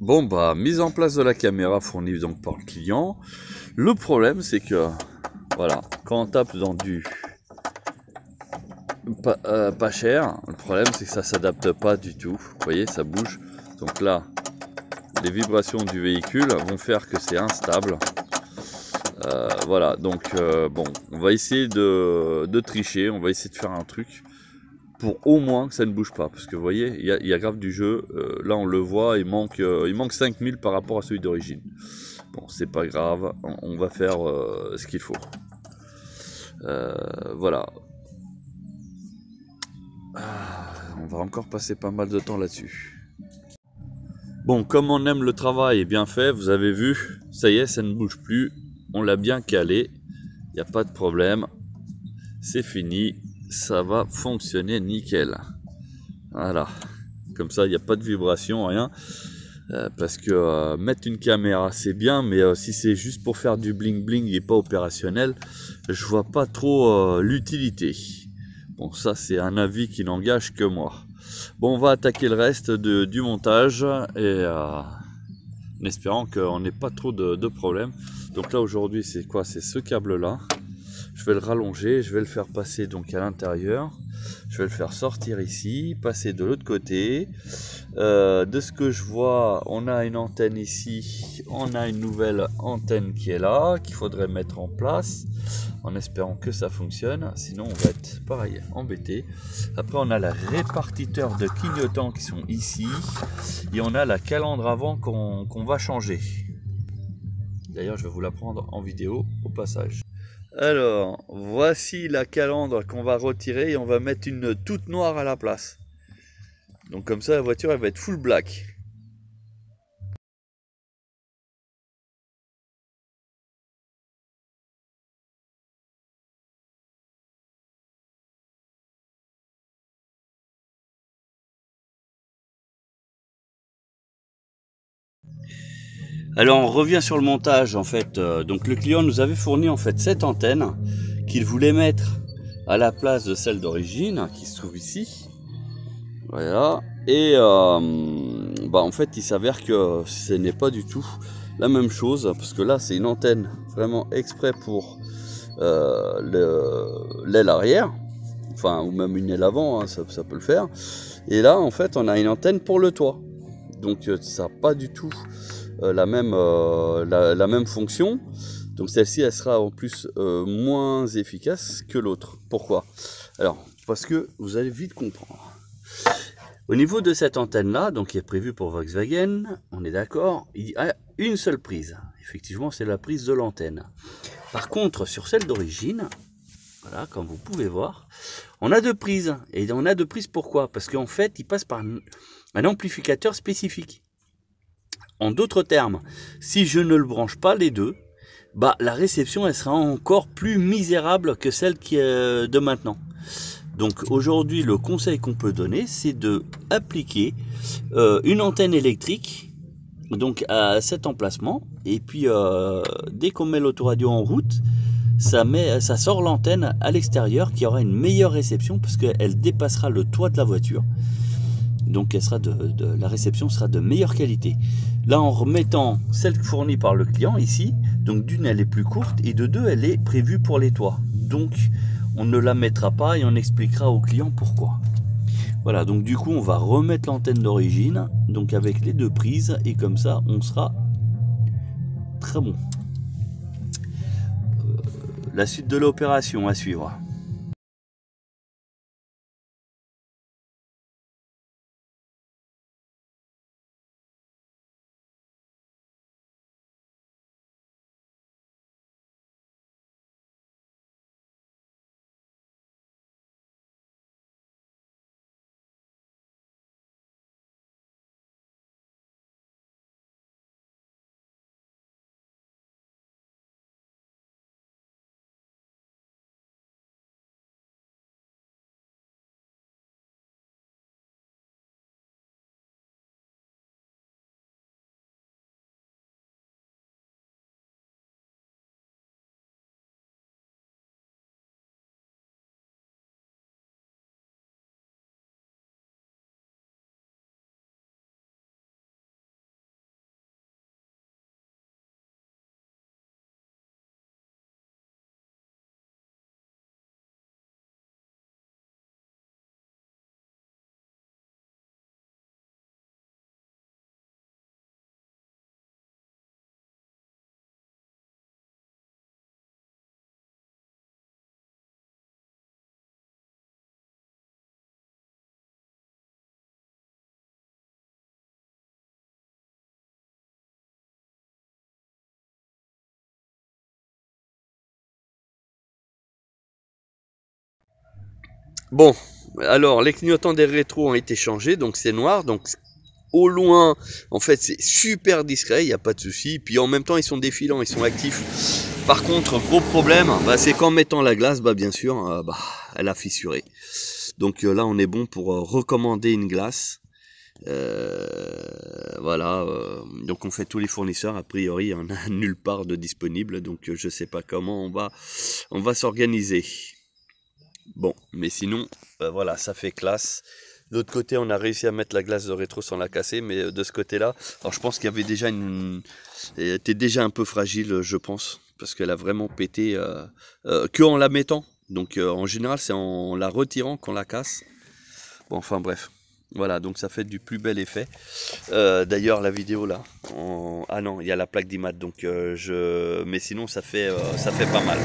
Bon bah, mise en place de la caméra fournie donc par le client. Le problème c'est que, voilà, quand on tape dans du pas cher, le problème c'est que ça s'adapte pas du tout. Vous voyez, ça bouge. Donc là, les vibrations du véhicule vont faire que c'est instable. Voilà, donc bon, on va essayer de tricher, on va essayer de faire un truc pour au moins que ça ne bouge pas. Parce que vous voyez, il y a grave du jeu. Là, on le voit, il manque 5000 par rapport à celui d'origine. Bon, c'est pas grave, on va faire ce qu'il faut. Voilà. On va encore passer pas mal de temps là-dessus. Bon, comme on aime le travail bien fait, vous avez vu, ça y est, ça ne bouge plus. On l'a bien calé, il n'y a pas de problème. C'est fini, ça va fonctionner nickel. Voilà. Comme ça, il n'y a pas de vibration, rien. Parce que mettre une caméra c'est bien, mais si c'est juste pour faire du bling bling et pas opérationnel, je vois pas trop l'utilité. Bon, ça c'est un avis qui n'engage que moi. Bon, on va attaquer le reste du montage et en espérant qu'on n'ait pas trop de problèmes. Donc là aujourd'hui c'est quoi? C'est ce câble là. Je vais le rallonger, je vais le faire passer donc à l'intérieur. Je vais le faire sortir ici, passer de l'autre côté. De ce que je vois, on a une antenne ici, on a une nouvelle antenne qui est là, qu'il faudrait mettre en place, en espérant que ça fonctionne, sinon on va être pareil, embêté. Après on a la répartiteur de clignotants qui sont ici, et on a la calandre avant qu'on va changer. D'ailleurs je vais vous la prendre en vidéo au passage. Alors, voici la calandre qu'on va retirer et on va mettre une toute noire à la place. Donc comme ça la voiture elle va être full black. Alors on revient sur le montage en fait. Donc le client nous avait fourni en fait cette antenne qu'il voulait mettre à la place de celle d'origine qui se trouve ici. Voilà. Et bah en fait il s'avère que ce n'est pas du tout la même chose parce que là c'est une antenne vraiment exprès pour l'aile arrière, enfin ou même une aile avant, hein, ça peut le faire. Et là en fait on a une antenne pour le toit. Donc ça n'a pas du tout la même fonction. Donc celle-ci elle sera en plus moins efficace que l'autre. Pourquoi? Alors parce que vous allez vite comprendre. Au niveau de cette antenne là, donc qui est prévue pour Volkswagen, on est d'accord, il y a une seule prise. Effectivement c'est la prise de l'antenne. Par contre sur celle d'origine, voilà, comme vous pouvez voir, on a deux prises. Et on a deux prises pourquoi? Parce qu'en fait il passe par un amplificateur spécifique. En d'autres termes, si je ne le branche pas les deux, bah la réception elle sera encore plus misérable que celle qui est de maintenant. Donc aujourd'hui le conseil qu'on peut donner c'est de appliquer une antenne électrique donc à cet emplacement et puis dès qu'on met l'autoradio en route, ça sort l'antenne à l'extérieur qui aura une meilleure réception parce qu'elle dépassera le toit de la voiture. Donc elle sera la réception sera de meilleure qualité. Là en remettant celle fournie par le client ici, donc d'une elle est plus courte et de deux elle est prévue pour les toits. Donc on ne la mettra pas et on expliquera au client pourquoi. Voilà, donc du coup on va remettre l'antenne d'origine, donc avec les deux prises et comme ça on sera très bon. La suite de l'opération à suivre. Bon, alors les clignotants des rétros ont été changés, donc c'est noir, donc au loin, en fait, c'est super discret, il n'y a pas de souci. Puis en même temps, ils sont défilants, ils sont actifs. Par contre, gros problème, bah, c'est qu'en mettant la glace, bah, bien sûr, bah, elle a fissuré. Donc là, on est bon pour recommander une glace. Voilà, donc on fait tous les fournisseurs. A priori, il n'y en a nulle part de disponible, donc je sais pas comment on va s'organiser. Bon, mais sinon, voilà, ça fait classe. De l'autre côté, on a réussi à mettre la glace de rétro sans la casser, mais de ce côté-là, alors je pense qu'il y avait déjà elle était déjà un peu fragile, je pense, parce qu'elle a vraiment pété que en la mettant. Donc en général, c'est en la retirant qu'on la casse. Bon, enfin bref. Voilà, donc ça fait du plus bel effet. D'ailleurs, la vidéo là, ah non, il y a la plaque d'IMAT, donc mais sinon ça fait pas mal.